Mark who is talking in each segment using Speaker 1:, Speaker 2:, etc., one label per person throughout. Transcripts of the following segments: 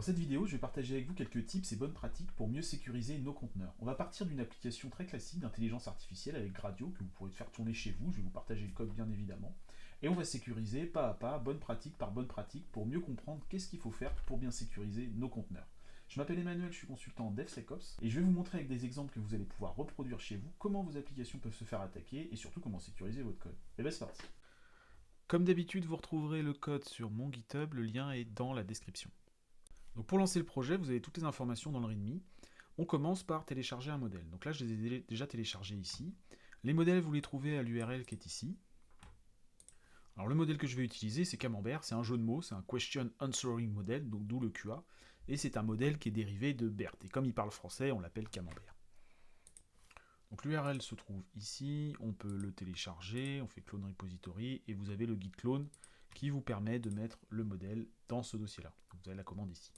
Speaker 1: cette vidéo, je vais partager avec vous quelques tips et bonnes pratiques pour mieux sécuriser nos conteneurs. On va partir d'une application très classique d'intelligence artificielle avec Gradio que vous pourrez faire tourner chez vous. Je vais vous partager le code bien évidemment. Et on va sécuriser pas à pas, bonne pratique par bonne pratique pour mieux comprendre qu'est-ce qu'il faut faire pour bien sécuriser nos conteneurs. Je m'appelle Emmanuel, je suis consultant en DevSecOps et je vais vous montrer avec des exemples que vous allez pouvoir reproduire chez vous comment vos applications peuvent se faire attaquer et surtout comment sécuriser votre code. Et bien c'est parti. Comme d'habitude, vous retrouverez le code sur mon GitHub, le lien est dans la description. Donc pour lancer le projet, vous avez toutes les informations dans le README. On commence par télécharger un modèle. Donc là, je les ai déjà téléchargés ici. Les modèles, vous les trouvez à l'URL qui est ici. Alors le modèle que je vais utiliser, c'est Camembert. C'est un jeu de mots, c'est un Question Answering Model, donc d'où le QA. Et c'est un modèle qui est dérivé de BERT. Et comme il parle français, on l'appelle Camembert. Donc l'URL se trouve ici. On peut le télécharger. On fait clone repository. Et vous avez le git clone qui vous permet de mettre le modèle dans ce dossier-là. Vous avez la commande ici.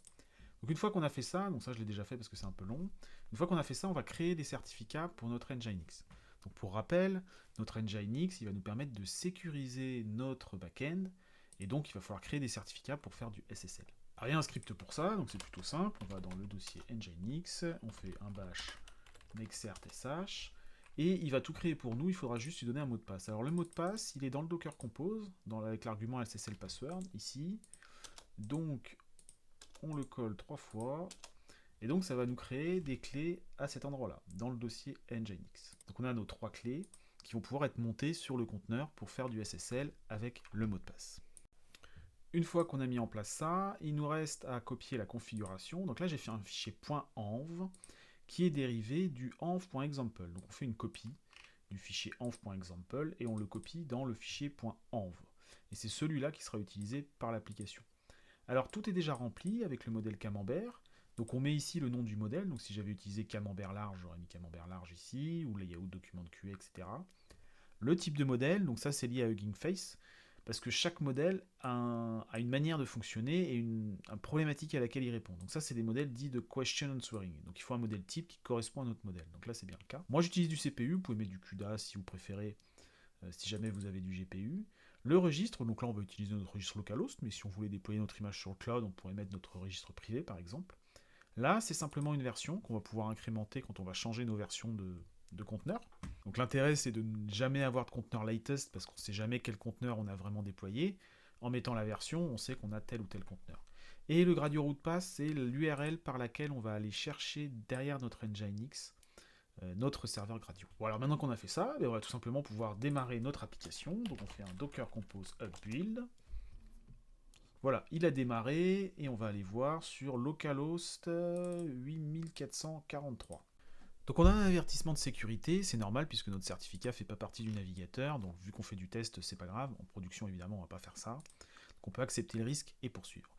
Speaker 1: Donc une fois qu'on a fait ça, donc ça je l'ai déjà fait parce que c'est un peu long, une fois qu'on a fait ça, on va créer des certificats pour notre Nginx. Donc pour rappel, notre Nginx, il va nous permettre de sécuriser notre backend, et donc il va falloir créer des certificats pour faire du SSL. Alors il y a un script pour ça, donc c'est plutôt simple, on va dans le dossier Nginx, on fait un bash make-cert-sh, et il va tout créer pour nous, il faudra juste lui donner un mot de passe. Alors le mot de passe, il est dans le Docker Compose, avec l'argument SSL password, ici, donc on le colle 3 fois, et donc ça va nous créer des clés à cet endroit-là, dans le dossier Nginx. Donc on a nos 3 clés qui vont pouvoir être montées sur le conteneur pour faire du SSL avec le mot de passe. Une fois qu'on a mis en place ça, il nous reste à copier la configuration. Donc là j'ai fait un fichier .env qui est dérivé du env.example. Donc on fait une copie du fichier env.example et on le copie dans le fichier .env. Et c'est celui-là qui sera utilisé par l'application. Alors tout est déjà rempli avec le modèle Camembert. Donc on met ici le nom du modèle. Donc si j'avais utilisé Camembert large, j'aurais mis Camembert large ici, ou layout document de QA, etc. Le type de modèle, donc ça c'est lié à Hugging Face, parce que chaque modèle a une manière de fonctionner et une problématique à laquelle il répond. Donc ça c'est des modèles dits de question answering. Donc il faut un modèle type qui correspond à notre modèle. Donc là c'est bien le cas. Moi j'utilise du CPU, vous pouvez mettre du CUDA si vous préférez, si jamais vous avez du GPU. Le registre, donc là on va utiliser notre registre localhost, mais si on voulait déployer notre image sur le cloud, on pourrait mettre notre registre privé par exemple. Là, c'est simplement une version qu'on va pouvoir incrémenter quand on va changer nos versions de conteneurs. Donc l'intérêt, c'est de ne jamais avoir de conteneur latest, parce qu'on ne sait jamais quel conteneur on a vraiment déployé. En mettant la version, on sait qu'on a tel ou tel conteneur. Et le Gradio Root Pass, c'est l'URL par laquelle on va aller chercher derrière notre Nginx notre serveur Gradio. Bon, alors maintenant qu'on a fait ça, on va tout simplement pouvoir démarrer notre application. Donc on fait un docker compose upbuild. Voilà, il a démarré et on va aller voir sur localhost 8443. Donc on a un avertissement de sécurité, c'est normal puisque notre certificat ne fait pas partie du navigateur, donc vu qu'on fait du test, c'est pas grave. En production, évidemment, on va pas faire ça. Donc on peut accepter le risque et poursuivre.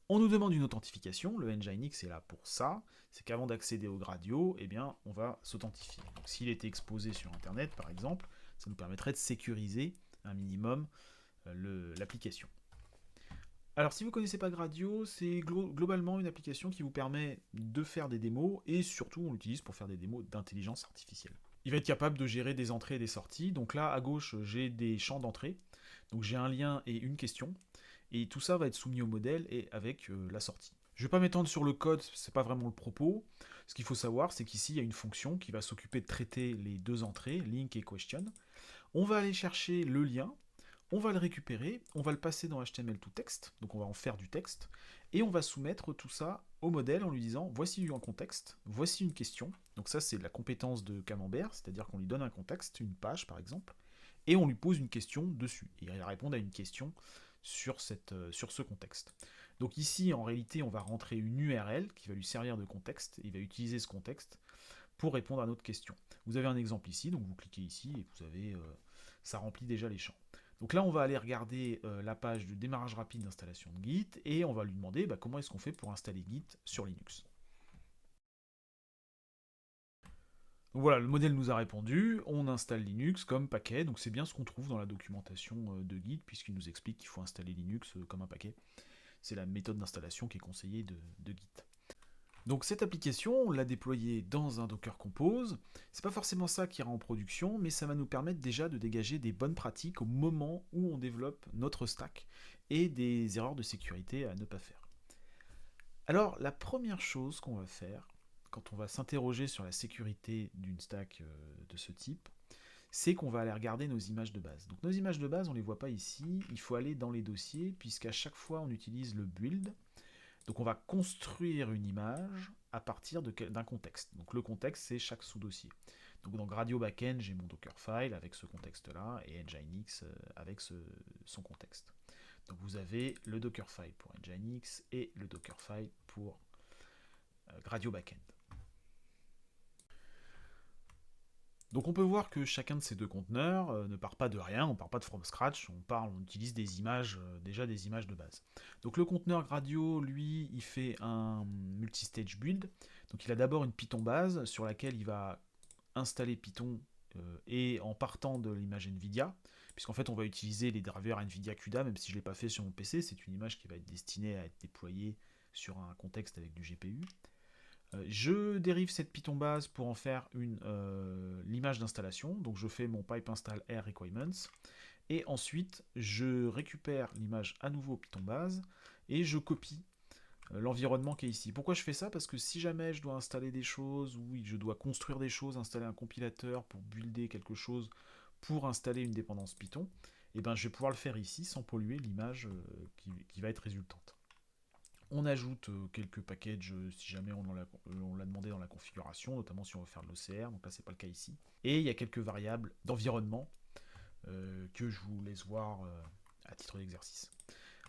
Speaker 1: On nous demande une authentification, le Nginx est là pour ça, c'est qu'avant d'accéder au Gradio, eh bien, on va s'authentifier. Donc s'il était exposé sur Internet, par exemple, ça nous permettrait de sécuriser un minimum l'application. Alors si vous ne connaissez pas Gradio, c'est globalement une application qui vous permet de faire des démos, et surtout on l'utilise pour faire des démos d'intelligence artificielle. Il va être capable de gérer des entrées et des sorties, donc là à gauche j'ai des champs d'entrée, donc j'ai un lien et une question, et tout ça va être soumis au modèle et avec la sortie. Je ne vais pas m'étendre sur le code, c'est pas vraiment le propos. Ce qu'il faut savoir, c'est qu'ici il y a une fonction qui va s'occuper de traiter les deux entrées, link et question. On va aller chercher le lien, on va le récupérer, on va le passer dans HTML to text, donc on va en faire du texte, et on va soumettre tout ça au modèle en lui disant voici un contexte, voici une question. Donc ça c'est la compétence de Camembert, c'est-à-dire qu'on lui donne un contexte, une page par exemple, et on lui pose une question dessus. Et il va répondre à une question sur ce contexte. Donc ici en réalité on va rentrer une URL qui va lui servir de contexte, et il va utiliser ce contexte pour répondre à notre question. Vous avez un exemple ici, donc vous cliquez ici et vous avez, ça remplit déjà les champs. Donc là, on va aller regarder la page de démarrage rapide d'installation de Git et on va lui demander comment est-ce qu'on fait pour installer Git sur Linux. Donc voilà, le modèle nous a répondu, on installe Linux comme paquet, donc c'est bien ce qu'on trouve dans la documentation de Git, puisqu'il nous explique qu'il faut installer Linux comme un paquet. C'est la méthode d'installation qui est conseillée de Git. Donc cette application, on l'a déployée dans un Docker Compose. C'est pas forcément ça qui ira en production, mais ça va nous permettre déjà de dégager des bonnes pratiques au moment où on développe notre stack et des erreurs de sécurité à ne pas faire. Alors, la première chose qu'on va faire, quand on va s'interroger sur la sécurité d'une stack de ce type, c'est qu'on va aller regarder nos images de base. Donc nos images de base, on ne les voit pas ici, il faut aller dans les dossiers, puisqu'à chaque fois on utilise le build. Donc on va construire une image à partir d'un contexte. Donc le contexte, c'est chaque sous-dossier. Donc dans Gradio Backend, j'ai mon Dockerfile avec ce contexte-là, et Nginx avec son contexte. Donc vous avez le Dockerfile pour Nginx et le Dockerfile pour Gradio Backend. Donc on peut voir que chacun de ces deux conteneurs ne part pas de rien, on ne part pas de from scratch, on utilise des images, déjà des images de base. Donc le conteneur Gradio, lui, il fait un multistage build. Donc il a d'abord une Python base sur laquelle il va installer Python et en partant de l'image NVIDIA, puisqu'en fait on va utiliser les drivers NVIDIA CUDA, même si je ne l'ai pas fait sur mon PC, c'est une image qui va être destinée à être déployée sur un contexte avec du GPU. Je dérive cette Python base pour en faire l'image d'installation. Donc je fais mon pipe install air requirements. Et ensuite, je récupère l'image à nouveau Python base et je copie l'environnement qui est ici. Pourquoi je fais ça? Parce que si jamais je dois installer des choses, ou je dois construire des choses, installer un compilateur pour builder quelque chose, pour installer une dépendance Python, et ben je vais pouvoir le faire ici sans polluer l'image qui va être résultante. On ajoute quelques packages si jamais on l'a demandé dans la configuration, notamment si on veut faire de l'OCR, donc là c'est pas le cas ici. Et il y a quelques variables d'environnement que je vous laisse voir à titre d'exercice.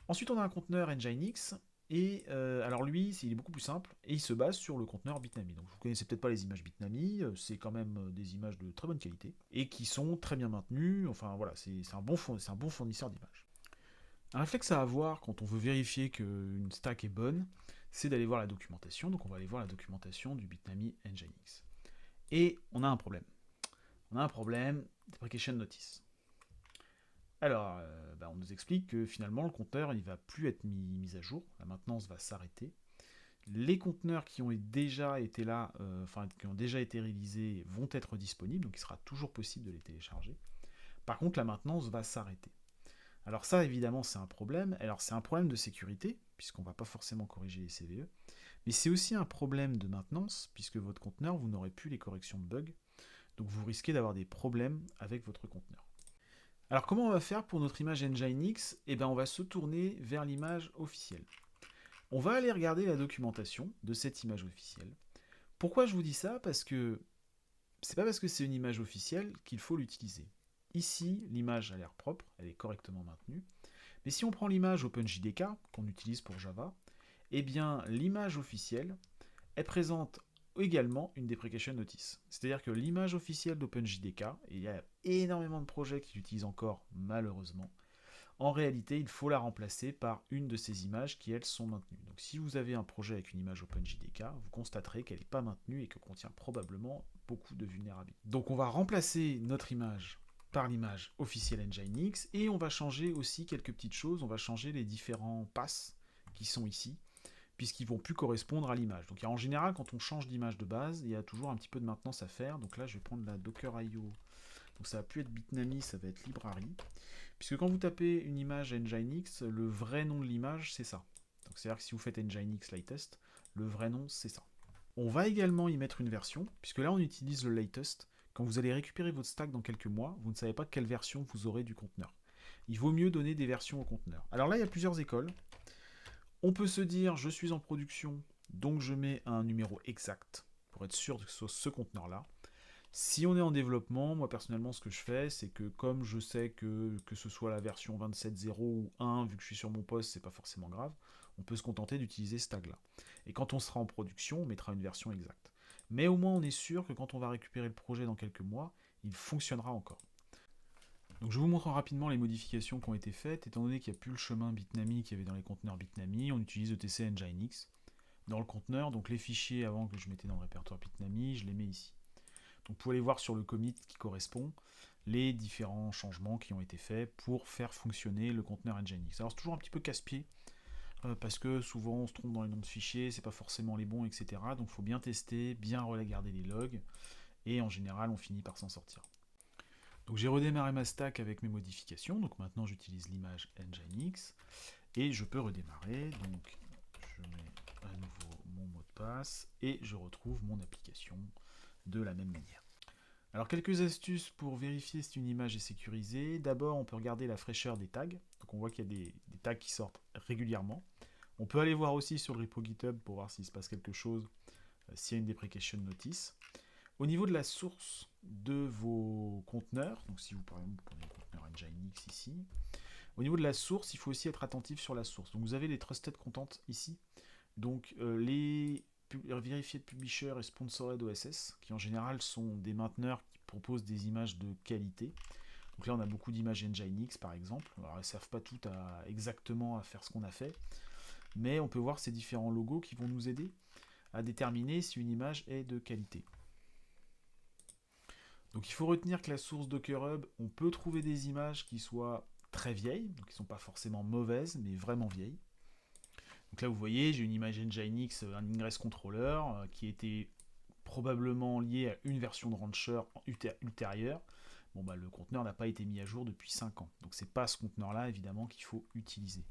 Speaker 1: Ensuite on a un conteneur Nginx, et alors lui il est beaucoup plus simple, et il se base sur le conteneur Bitnami. Donc vous connaissez peut-être pas les images Bitnami, c'est quand même des images de très bonne qualité, et qui sont très bien maintenues, enfin voilà, c'est un bon fournisseur d'images. Un réflexe à avoir quand on veut vérifier qu'une stack est bonne, c'est d'aller voir la documentation. Donc on va aller voir la documentation du Bitnami Nginx. Et on a un problème. On a un problème, deprecation notice. Alors, on nous explique que finalement le conteneur il va plus être mis à jour, la maintenance va s'arrêter. Les conteneurs qui ont déjà été là, qui ont déjà été réalisés, vont être disponibles, donc il sera toujours possible de les télécharger. Par contre, la maintenance va s'arrêter. Alors ça, évidemment, c'est un problème. Alors c'est un problème de sécurité, puisqu'on ne va pas forcément corriger les CVE, mais c'est aussi un problème de maintenance, puisque votre conteneur, vous n'aurez plus les corrections de bugs, donc vous risquez d'avoir des problèmes avec votre conteneur. Alors comment on va faire pour notre image Nginx? Eh bien on va se tourner vers l'image officielle. On va aller regarder la documentation de cette image officielle. Pourquoi je vous dis ça? Parce que c'est pas parce que c'est une image officielle qu'il faut l'utiliser. Ici, l'image a l'air propre, elle est correctement maintenue. Mais si on prend l'image OpenJDK, qu'on utilise pour Java, eh bien l'image officielle, elle présente également une deprecation notice. C'est-à-dire que l'image officielle d'OpenJDK, et il y a énormément de projets qui l'utilisent encore malheureusement, en réalité il faut la remplacer par une de ces images qui elles sont maintenues. Donc si vous avez un projet avec une image OpenJDK, vous constaterez qu'elle n'est pas maintenue et qu'elle contient probablement beaucoup de vulnérabilités. Donc on va remplacer notre image par l'image officielle Nginx, et on va changer aussi quelques petites choses, on va changer les différents passes qui sont ici, puisqu'ils ne vont plus correspondre à l'image. Donc en général, quand on change d'image de base, il y a toujours un petit peu de maintenance à faire. Donc là, je vais prendre la Docker.io. Donc ça va plus être Bitnami, ça va être Library. Puisque quand vous tapez une image Nginx, le vrai nom de l'image, c'est ça. Donc c'est-à-dire que si vous faites Nginx latest, le vrai nom, c'est ça. On va également y mettre une version, puisque là, on utilise le latest. Quand vous allez récupérer votre stack dans quelques mois, vous ne savez pas quelle version vous aurez du conteneur. Il vaut mieux donner des versions au conteneur. Alors là, il y a plusieurs écoles. On peut se dire, je suis en production, donc je mets un numéro exact, pour être sûr que ce soit ce conteneur-là. Si on est en développement, moi personnellement, ce que je fais, c'est que comme je sais que ce soit la version 27.0 ou 1, vu que je suis sur mon poste, c'est pas forcément grave, on peut se contenter d'utiliser ce tag-là. Et quand on sera en production, on mettra une version exacte. Mais au moins, on est sûr que quand on va récupérer le projet dans quelques mois, il fonctionnera encore. Donc je vous montre rapidement les modifications qui ont été faites. Étant donné qu'il n'y a plus le chemin Bitnami qu'il y avait dans les conteneurs Bitnami, on utilise ETC Nginx dans le conteneur. Donc les fichiers avant que je mettais dans le répertoire Bitnami, je les mets ici. Donc vous pouvez aller voir sur le commit qui correspond les différents changements qui ont été faits pour faire fonctionner le conteneur Nginx. Alors c'est toujours un petit peu casse-pied, parce que souvent on se trompe dans les noms de fichiers, c'est pas forcément les bons, etc. Donc il faut bien tester, bien regarder les logs, et en général on finit par s'en sortir. Donc j'ai redémarré ma stack avec mes modifications, donc maintenant j'utilise l'image Nginx, et je peux redémarrer, donc je mets à nouveau mon mot de passe et je retrouve mon application de la même manière. Alors quelques astuces pour vérifier si une image est sécurisée. D'abord, on peut regarder la fraîcheur des tags. Donc on voit qu'il y a des tags qui sortent régulièrement. On peut aller voir aussi sur le repo GitHub pour voir s'il se passe quelque chose, s'il y a une deprecation notice. Au niveau de la source de vos conteneurs, donc si vous par exemple vous prenez le conteneur Nginx ici, au niveau de la source, il faut aussi être attentif sur la source. Donc vous avez les trusted content ici. Donc les vérifiés de publisher et sponsored OSS, qui en général sont des mainteneurs qui proposent des images de qualité. Donc là on a beaucoup d'images Nginx par exemple. Alors elles ne savent pas toutes exactement à faire ce qu'on a fait, mais on peut voir ces différents logos qui vont nous aider à déterminer si une image est de qualité. Donc il faut retenir que la source DockerHub, on peut trouver des images qui soient très vieilles, donc qui ne sont pas forcément mauvaises, mais vraiment vieilles. Donc là vous voyez, j'ai une image Nginx, un ingress controller, qui était probablement lié à une version de Rancher ultérieure. Bon bah le conteneur n'a pas été mis à jour depuis 5 ans. Donc c'est pas ce conteneur là évidemment qu'il faut utiliser.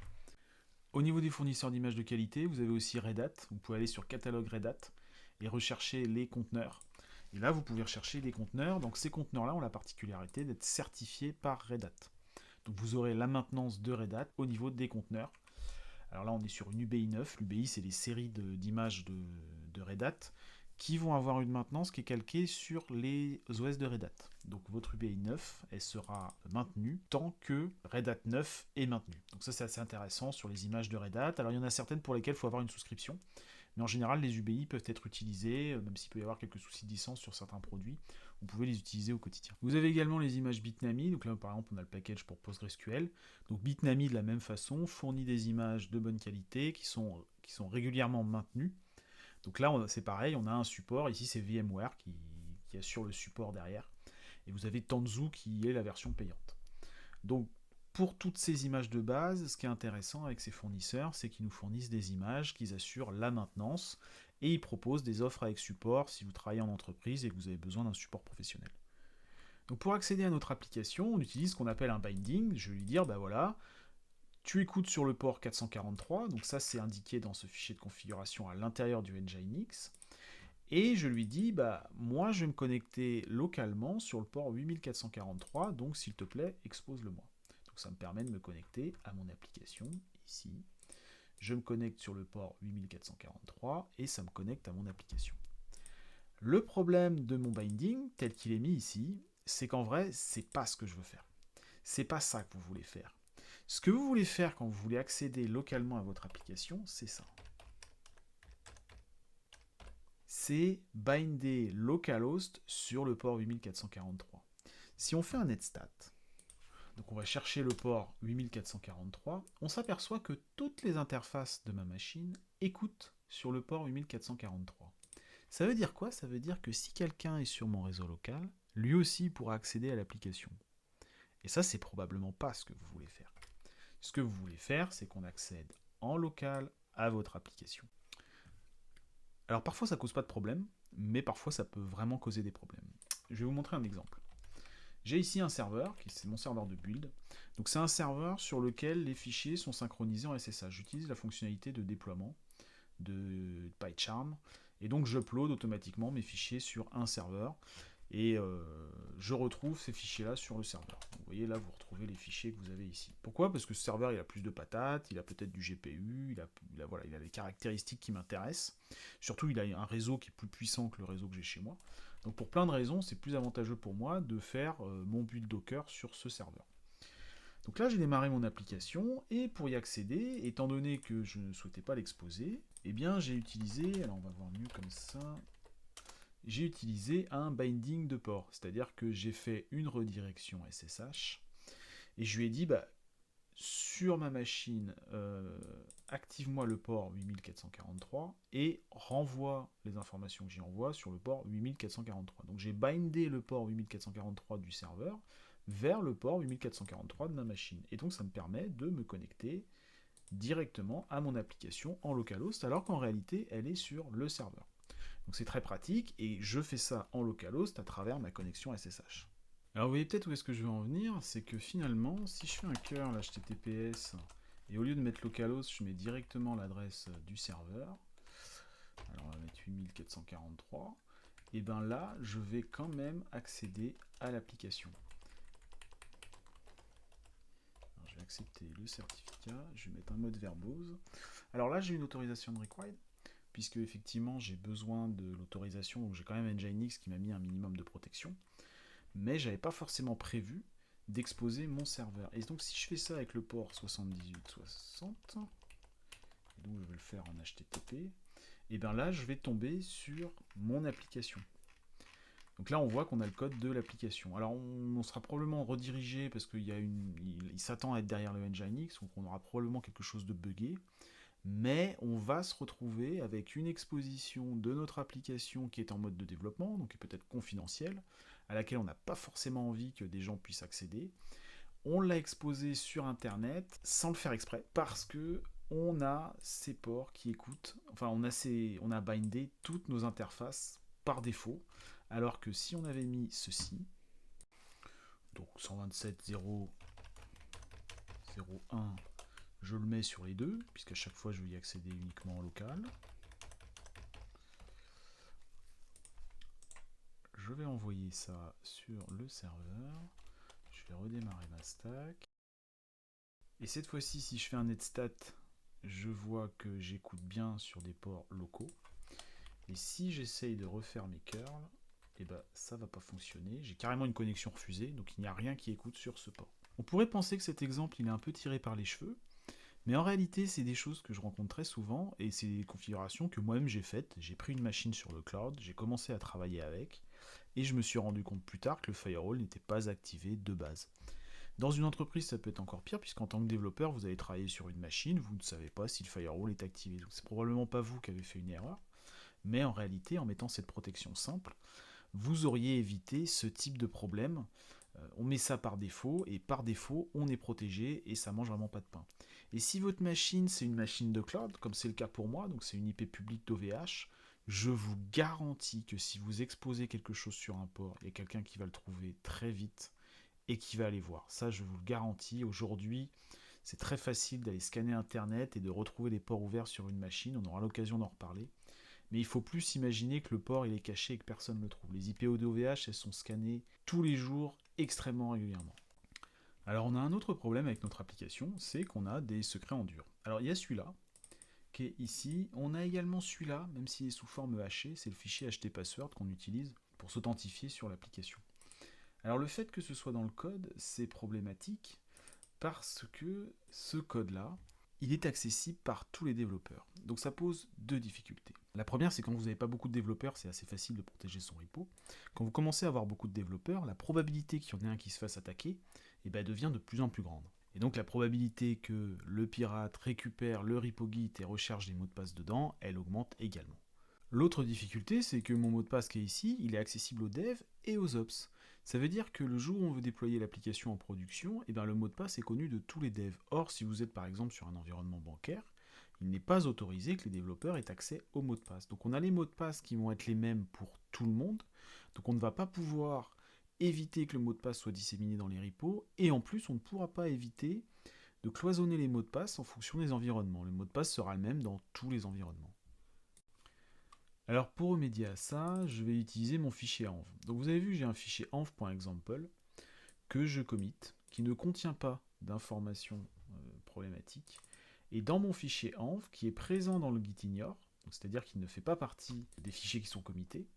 Speaker 1: Au niveau des fournisseurs d'images de qualité, vous avez aussi Red Hat. Vous pouvez aller sur catalogue Red Hat et rechercher les conteneurs. Et là, vous pouvez rechercher les conteneurs. Donc ces conteneurs-là ont la particularité d'être certifiés par Red Hat. Donc vous aurez la maintenance de Red Hat au niveau des conteneurs. Alors là, on est sur une UBI 9. L'UBI, c'est les séries d'images de Red Hat qui vont avoir une maintenance qui est calquée sur les OS de Red Hat. Donc votre UBI 9, elle sera maintenue tant que Red Hat 9 est maintenu. Donc ça, c'est assez intéressant sur les images de Red Hat. Alors il y en a certaines pour lesquelles il faut avoir une souscription. Mais en général, les UBI peuvent être utilisées, même s'il peut y avoir quelques soucis de licence sur certains produits, vous pouvez les utiliser au quotidien. Vous avez également les images Bitnami, donc là par exemple on a le package pour PostgreSQL. Donc Bitnami de la même façon fournit des images de bonne qualité qui sont régulièrement maintenues. Donc là c'est pareil, on a un support, ici c'est VMware qui assure le support derrière. Et vous avez Tanzu qui est la version payante. Donc pour toutes ces images de base, ce qui est intéressant avec ces fournisseurs, c'est qu'ils nous fournissent des images, qu'ils assurent la maintenance, et ils proposent des offres avec support si vous travaillez en entreprise et que vous avez besoin d'un support professionnel. Donc pour accéder à notre application, on utilise ce qu'on appelle un binding. Je vais lui dire, bah voilà, tu écoutes sur le port 443, donc ça c'est indiqué dans ce fichier de configuration à l'intérieur du Nginx, et je lui dis, bah moi je vais me connecter localement sur le port 8443, donc s'il te plaît, expose-le-moi. Donc ça me permet de me connecter à mon application, ici. Je me connecte sur le port 8443 et ça me connecte à mon application. Le problème de mon binding, tel qu'il est mis ici, c'est qu'en vrai, c'est pas ce que je veux faire. C'est pas ça que vous voulez faire. Ce que vous voulez faire quand vous voulez accéder localement à votre application, c'est ça. C'est binder localhost sur le port 8443. Si on fait un netstat, donc on va chercher le port 8443, on s'aperçoit que toutes les interfaces de ma machine écoutent sur le port 8443. Ça veut dire quoi? Ça veut dire que si quelqu'un est sur mon réseau local, lui aussi pourra accéder à l'application. Et ça, c'est probablement pas ce que vous voulez faire. Ce que vous voulez faire, c'est qu'on accède en local à votre application. Alors parfois ça cause pas de problème, mais parfois ça peut vraiment causer des problèmes. Je vais vous montrer un exemple. J'ai ici un serveur, c'est mon serveur de build. Donc c'est un serveur sur lequel les fichiers sont synchronisés en SSH. J'utilise la fonctionnalité de déploiement de PyCharm, et donc j'upload automatiquement mes fichiers sur un serveur, et je retrouve ces fichiers-là sur le serveur. Vous voyez là, vous retrouvez les fichiers que vous avez ici. Pourquoi? Parce que ce serveur, il a plus de patates, il a peut-être du GPU, il a les caractéristiques qui m'intéressent. Surtout, il a un réseau qui est plus puissant que le réseau que j'ai chez moi. Donc pour plein de raisons, c'est plus avantageux pour moi de faire mon build Docker sur ce serveur. Donc là, j'ai démarré mon application, et pour y accéder, étant donné que je ne souhaitais pas l'exposer, eh bien j'ai utilisé, alors on va voir mieux comme ça, j'ai utilisé un binding de port, c'est-à-dire que j'ai fait une redirection SSH, et je lui ai dit, bah, sur ma machine, active-moi le port 8443, et renvoie les informations que j'y envoie sur le port 8443. Donc j'ai bindé le port 8443 du serveur vers le port 8443 de ma machine. Et donc ça me permet de me connecter directement à mon application en localhost, alors qu'en réalité, elle est sur le serveur. Donc c'est très pratique, et je fais ça en localhost à travers ma connexion SSH. Alors vous voyez peut-être où est-ce que je veux en venir, c'est que finalement, si je fais un curl HTTPS, et au lieu de mettre localhost, je mets directement l'adresse du serveur, 1443, et bien là, je vais quand même accéder à l'application. Je vais accepter le certificat, je vais mettre un mode verbose. Alors là, j'ai une autorisation de required, puisque effectivement, j'ai besoin de l'autorisation, donc j'ai quand même Nginx qui m'a mis un minimum de protection, mais j'avais pas forcément prévu d'exposer mon serveur. Et donc si je fais ça avec le port 7860, donc je vais le faire en HTTP, et bien là, je vais tomber sur mon application. Donc là, on voit qu'on a le code de l'application. Alors, on sera probablement redirigé parce qu'il s'attend à être derrière le Nginx, donc on aura probablement quelque chose de buggé. Mais on va se retrouver avec une exposition de notre application qui est en mode de développement, donc qui est peut-être confidentielle, à laquelle on n'a pas forcément envie que des gens puissent accéder. On l'a exposé sur Internet sans le faire exprès, parce que on a ces ports qui écoutent, enfin on a bindé toutes nos interfaces par défaut, alors que si on avait mis ceci, donc 127.0.0.1, je le mets sur les deux, puisqu'à chaque fois je vais y accéder uniquement en local. Je vais envoyer ça sur le serveur, je vais redémarrer ma stack, et cette fois-ci si je fais un netstat, je vois que j'écoute bien sur des ports locaux. Et si j'essaye de refaire mes curls, et ben ça va pas fonctionner. J'ai carrément une connexion refusée, donc il n'y a rien qui écoute sur ce port. On pourrait penser que cet exemple il est un peu tiré par les cheveux, mais en réalité c'est des choses que je rencontre très souvent et c'est des configurations que moi-même j'ai faites. J'ai pris une machine sur le cloud, j'ai commencé à travailler avec, et je me suis rendu compte plus tard que le firewall n'était pas activé de base. Dans une entreprise, ça peut être encore pire, puisqu'en tant que développeur, vous allez travailler sur une machine, vous ne savez pas si le firewall est activé. Donc c'est probablement pas vous qui avez fait une erreur, mais en réalité, en mettant cette protection simple, vous auriez évité ce type de problème. On met ça par défaut, et par défaut, on est protégé, et ça mange vraiment pas de pain. Et si votre machine, c'est une machine de cloud, comme c'est le cas pour moi, donc c'est une IP publique d'OVH, je vous garantis que si vous exposez quelque chose sur un port, il y a quelqu'un qui va le trouver très vite, et qui va aller voir. Ça, je vous le garantis. Aujourd'hui, c'est très facile d'aller scanner Internet et de retrouver des ports ouverts sur une machine. On aura l'occasion d'en reparler. Mais il faut plus s'imaginer que le port il est caché et que personne ne le trouve. Les IPO d'OVH, elles sont scannées tous les jours, extrêmement régulièrement. Alors on a un autre problème avec notre application, c'est qu'on a des secrets en dur. Alors il y a celui-là, qui est ici. On a également celui-là, même s'il est sous forme hachée, c'est le fichier htpassword qu'on utilise pour s'authentifier sur l'application. Alors le fait que ce soit dans le code, c'est problématique parce que ce code-là, il est accessible par tous les développeurs. Donc ça pose deux difficultés. La première, c'est quand vous n'avez pas beaucoup de développeurs, c'est assez facile de protéger son repo. Quand vous commencez à avoir beaucoup de développeurs, la probabilité qu'il y en ait un qui se fasse attaquer devient de plus en plus grande. Et donc la probabilité que le pirate récupère le repo Git et recherche des mots de passe dedans, elle augmente également. L'autre difficulté, c'est que mon mot de passe qui est ici, il est accessible aux devs et aux ops. Ça veut dire que le jour où on veut déployer l'application en production, le mot de passe est connu de tous les devs. Or, si vous êtes par exemple sur un environnement bancaire, il n'est pas autorisé que les développeurs aient accès au mot de passe. Donc on a les mots de passe qui vont être les mêmes pour tout le monde, donc on ne va pas pouvoir éviter que le mot de passe soit disséminé dans les repos, et en plus on ne pourra pas éviter de cloisonner les mots de passe en fonction des environnements. Le mot de passe sera le même dans tous les environnements. Alors pour remédier à ça, je vais utiliser mon fichier env. Donc vous avez vu, j'ai un fichier env.example que je commit, qui ne contient pas d'informations problématiques. Et dans mon fichier env, qui est présent dans le gitignore, c'est-à-dire qu'il ne fait pas partie des fichiers qui sont committés,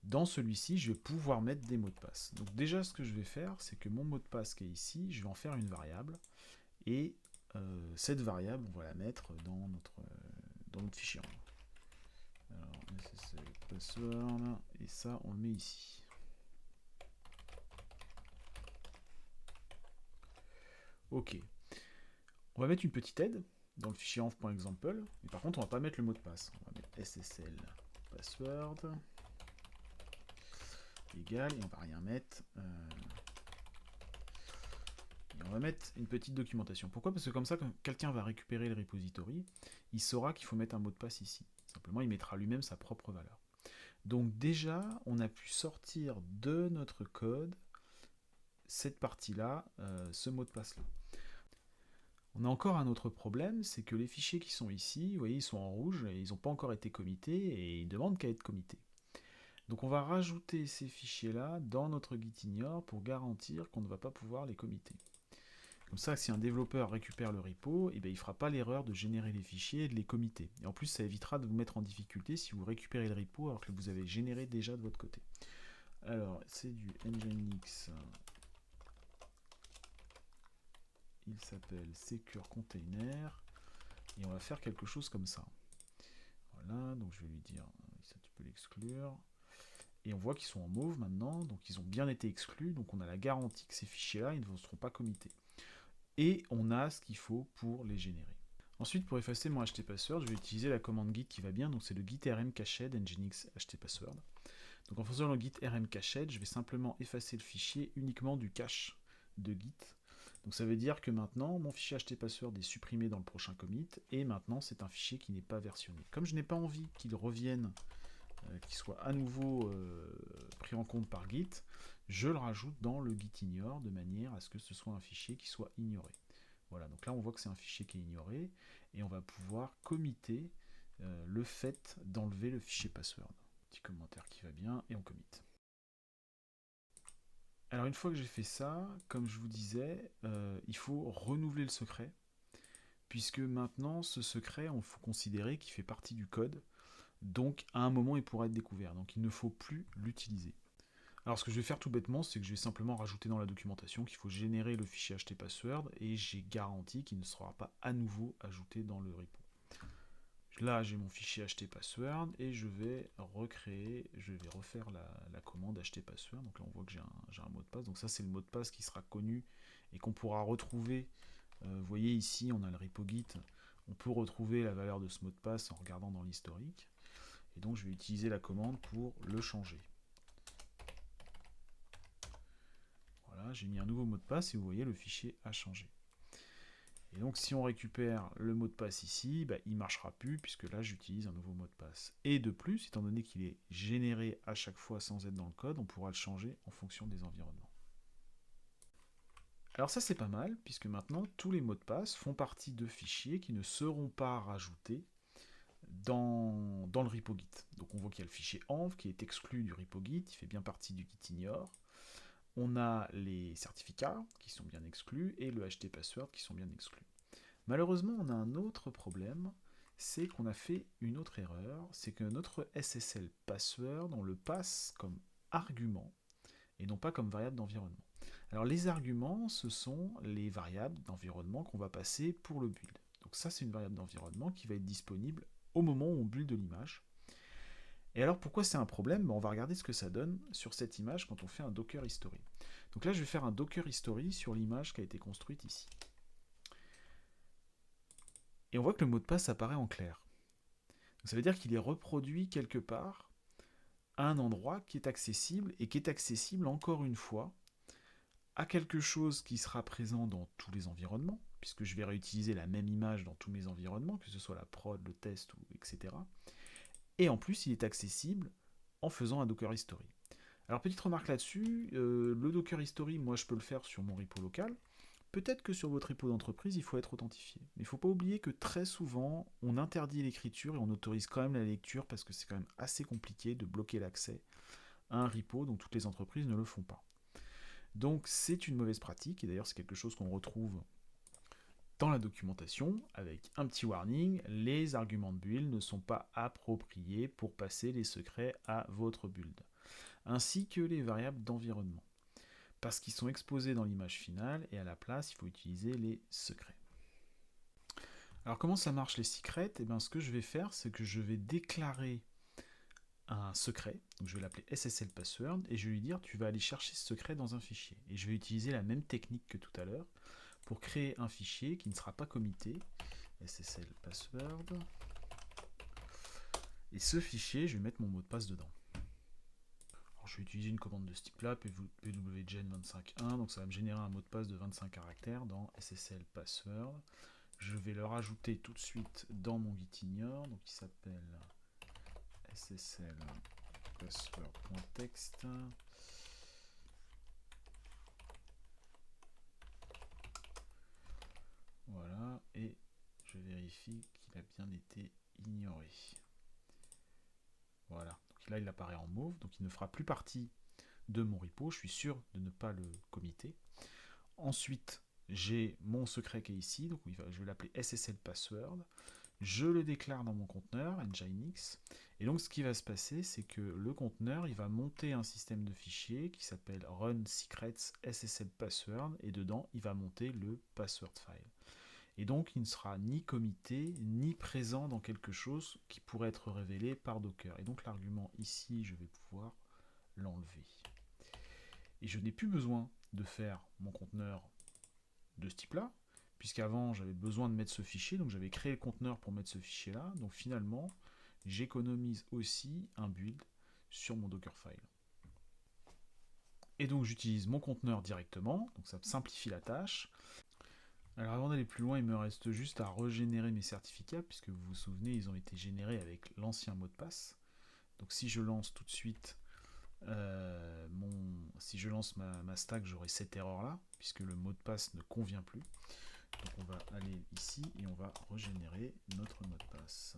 Speaker 1: dans celui-ci, je vais pouvoir mettre des mots de passe. Donc déjà, ce que je vais faire, c'est que mon mot de passe qui est ici, je vais en faire une variable, et cette variable, on va la mettre dans notre fichier env. Alors, SSL password, et ça, on le met ici. Ok. On va mettre une petite aide dans le fichier env.example, mais par contre, on va pas mettre le mot de passe. On va mettre SSL password égal, et on va rien mettre. Et on va mettre une petite documentation. Pourquoi? Parce que comme ça, quand quelqu'un va récupérer le repository, il saura qu'il faut mettre un mot de passe ici. Simplement, il mettra lui-même sa propre valeur. Donc déjà, on a pu sortir de notre code cette partie-là, ce mot de passe-là. On a encore un autre problème, c'est que les fichiers qui sont ici, vous voyez, ils sont en rouge, et ils n'ont pas encore été committés, et ils demandent qu'à être committés. Donc on va rajouter ces fichiers-là dans notre gitignore pour garantir qu'on ne va pas pouvoir les committer. Comme ça, si un développeur récupère le repo, il ne fera pas l'erreur de générer les fichiers et de les committer. Et en plus, ça évitera de vous mettre en difficulté si vous récupérez le repo alors que vous avez généré déjà de votre côté. Alors, c'est du Nginx. Il s'appelle Secure Container. Et on va faire quelque chose comme ça. Voilà, donc je vais lui dire, ça tu peux l'exclure. Et on voit qu'ils sont en mauve maintenant, donc ils ont bien été exclus, donc on a la garantie que ces fichiers-là, ils ne seront pas committés. Et on a ce qu'il faut pour les générer. Ensuite, pour effacer mon htpassword, je vais utiliser la commande git qui va bien, donc c'est le git rm cached nginx htpassword. Donc en faisant le git rm cached, je vais simplement effacer le fichier uniquement du cache de git. Donc ça veut dire que maintenant, mon fichier htpassword est supprimé dans le prochain commit, et maintenant c'est un fichier qui n'est pas versionné. Comme je n'ai pas envie qu'il revienne, qu'il soit à nouveau pris en compte par Git, je le rajoute dans le gitignore de manière à ce que ce soit un fichier qui soit ignoré. Voilà, donc là on voit que c'est un fichier qui est ignoré, et on va pouvoir committer le fait d'enlever le fichier password. Petit commentaire qui va bien, et on commit. Alors une fois que j'ai fait ça, comme je vous disais, il faut renouveler le secret, puisque maintenant ce secret, on faut considérer qu'il fait partie du code, donc à un moment il pourra être découvert, donc il ne faut plus l'utiliser. Alors ce que je vais faire tout bêtement, c'est que je vais simplement rajouter dans la documentation qu'il faut générer le fichier htpassword, et j'ai garanti qu'il ne sera pas à nouveau ajouté dans le repo. Là j'ai mon fichier htpassword, et je vais refaire la commande htpassword. Donc là on voit que j'ai un mot de passe, donc ça c'est le mot de passe qui sera connu et qu'on pourra retrouver. Vous voyez ici on a le repo git, on peut retrouver la valeur de ce mot de passe en regardant dans l'historique, et donc je vais utiliser la commande pour le changer. Voilà, j'ai mis un nouveau mot de passe et vous voyez le fichier a changé. Et donc si on récupère le mot de passe ici, il ne marchera plus puisque là j'utilise un nouveau mot de passe. Et de plus, étant donné qu'il est généré à chaque fois sans être dans le code, on pourra le changer en fonction des environnements. Alors ça c'est pas mal, puisque maintenant tous les mots de passe font partie de fichiers qui ne seront pas rajoutés dans le repo Git. Donc on voit qu'il y a le fichier env qui est exclu du repo Git, il fait bien partie du gitignore. On a les certificats qui sont bien exclus et le htpassword qui sont bien exclus. Malheureusement, on a un autre problème, c'est qu'on a fait une autre erreur, c'est que notre SSL password, on le passe comme argument et non pas comme variable d'environnement. Alors les arguments, ce sont les variables d'environnement qu'on va passer pour le build. Donc ça, c'est une variable d'environnement qui va être disponible au moment où on build l'image. Et alors pourquoi c'est un problème? On va regarder ce que ça donne sur cette image quand on fait un Docker History. Donc là je vais faire un Docker History sur l'image qui a été construite ici. Et on voit que le mot de passe apparaît en clair. Donc ça veut dire qu'il est reproduit quelque part à un endroit qui est accessible, et qui est accessible encore une fois à quelque chose qui sera présent dans tous les environnements, puisque je vais réutiliser la même image dans tous mes environnements, que ce soit la prod, le test, etc. Et en plus il est accessible en faisant un Docker History. Alors petite remarque là-dessus, le Docker History, moi je peux le faire sur mon repo local. Peut-être que sur votre repo d'entreprise, il faut être authentifié. Mais il ne faut pas oublier que très souvent, on interdit l'écriture et on autorise quand même la lecture parce que c'est quand même assez compliqué de bloquer l'accès à un repo, donc toutes les entreprises ne le font pas. Donc c'est une mauvaise pratique, et d'ailleurs c'est quelque chose qu'on retrouve dans la documentation avec un petit warning: les arguments de build ne sont pas appropriés pour passer les secrets à votre build, ainsi que les variables d'environnement, parce qu'ils sont exposés dans l'image finale, et à la place, il faut utiliser les secrets. Alors comment ça marche les secrets? Ce que je vais faire, c'est que je vais déclarer un secret, donc je vais l'appeler SSL password, et je vais lui dire tu vas aller chercher ce secret dans un fichier. Et je vais utiliser la même technique que tout à l'heure pour créer un fichier qui ne sera pas commité, SSL password, et ce fichier, je vais mettre mon mot de passe dedans. Je vais utiliser une commande de ce type là, pwgen251, donc ça va me générer un mot de passe de 25 caractères dans SSL password. Je vais le rajouter tout de suite dans mon gitignore, donc il s'appelle SSL password.text. Voilà, et je vérifie qu'il a bien été ignoré. Voilà, donc là il apparaît en mauve, donc il ne fera plus partie de mon repo, je suis sûr de ne pas le committer. Ensuite, j'ai mon secret qui est ici, donc je vais l'appeler SSL password. Je le déclare dans mon conteneur, Nginx. Et donc ce qui va se passer, c'est que le conteneur, il va monter un système de fichiers qui s'appelle run secrets SSL password, et dedans, il va monter le password file. Et donc, il ne sera ni commité, ni présent dans quelque chose qui pourrait être révélé par Docker. Et donc, l'argument ici, je vais pouvoir l'enlever. Et je n'ai plus besoin de faire mon conteneur de ce type-là, puisqu'avant, j'avais besoin de mettre ce fichier, donc j'avais créé le conteneur pour mettre ce fichier-là. Donc, finalement, j'économise aussi un build sur mon Dockerfile. Et donc, j'utilise mon conteneur directement, donc ça simplifie la tâche. Alors avant d'aller plus loin, il me reste juste à régénérer mes certificats, puisque vous vous souvenez, ils ont été générés avec l'ancien mot de passe. Donc si je lance tout de suite si je lance ma stack, j'aurai cette erreur là, puisque le mot de passe ne convient plus. Donc on va aller ici et on va régénérer notre mot de passe.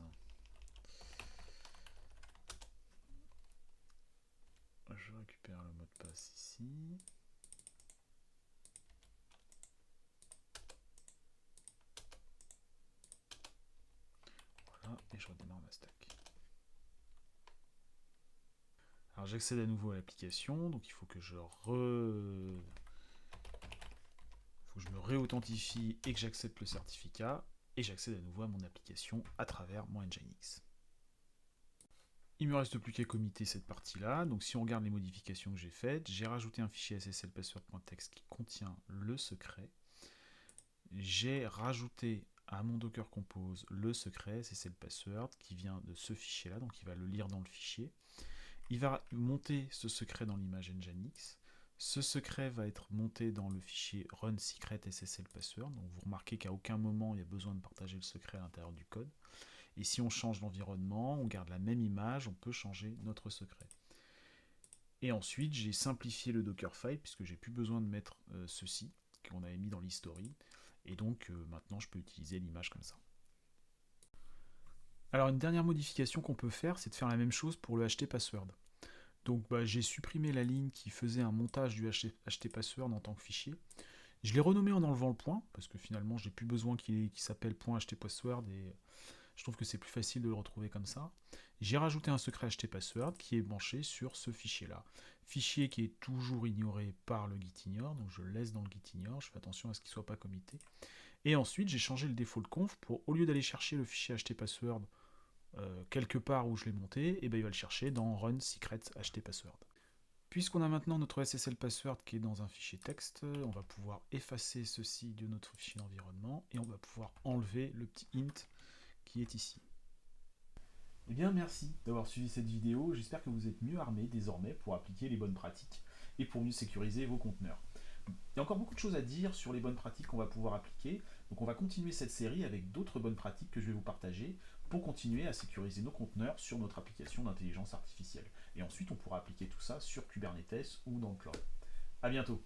Speaker 1: Je récupère le mot de passe ici. Voilà, et je redémarre ma stack. Alors j'accède à nouveau à l'application, donc il faut que je me réauthentifie et que j'accepte le certificat, et j'accède à nouveau à mon application à travers mon Nginx. Il ne me reste plus qu'à committer cette partie-là, donc si on regarde les modifications que j'ai faites, j'ai rajouté un fichier sslpassword.txt qui contient le secret, j'ai rajouté à mon Docker Compose le secret sslpassword qui vient de ce fichier-là, donc il va le lire dans le fichier. Il va monter ce secret dans l'image Nginx. Ce secret va être monté dans le fichier run secret SSL password. Donc vous remarquez qu'à aucun moment il y a besoin de partager le secret à l'intérieur du code. Et si on change l'environnement, on garde la même image, on peut changer notre secret. Et ensuite, j'ai simplifié le Dockerfile puisque j'ai plus besoin de mettre ceci qu'on avait mis dans l'history. Et donc maintenant, je peux utiliser l'image comme ça. Alors une dernière modification qu'on peut faire, c'est de faire la même chose pour le htpassword. Donc j'ai supprimé la ligne qui faisait un montage du htpassword en tant que fichier. Je l'ai renommé en enlevant le point, parce que finalement j'ai plus besoin qu'il s'appelle .htpassword et je trouve que c'est plus facile de le retrouver comme ça. J'ai rajouté un secret htpassword qui est branché sur ce fichier-là. Fichier qui est toujours ignoré par le gitignore, donc je le laisse dans le gitignore, je fais attention à ce qu'il ne soit pas commité. Et ensuite j'ai changé le default conf pour, au lieu d'aller chercher le fichier htpassword quelque part où je l'ai monté, et ben il va le chercher dans run secret htpassword. Puisqu'on a maintenant notre SSL password qui est dans un fichier texte, on va pouvoir effacer ceci de notre fichier d'environnement et on va pouvoir enlever le petit int qui est ici. Eh bien merci d'avoir suivi cette vidéo, j'espère que vous êtes mieux armés désormais pour appliquer les bonnes pratiques et pour mieux sécuriser vos conteneurs. Il y a encore beaucoup de choses à dire sur les bonnes pratiques qu'on va pouvoir appliquer, donc on va continuer cette série avec d'autres bonnes pratiques que je vais vous partager pour continuer à sécuriser nos conteneurs sur notre application d'intelligence artificielle. Et ensuite on pourra appliquer tout ça sur Kubernetes ou dans le cloud. A bientôt.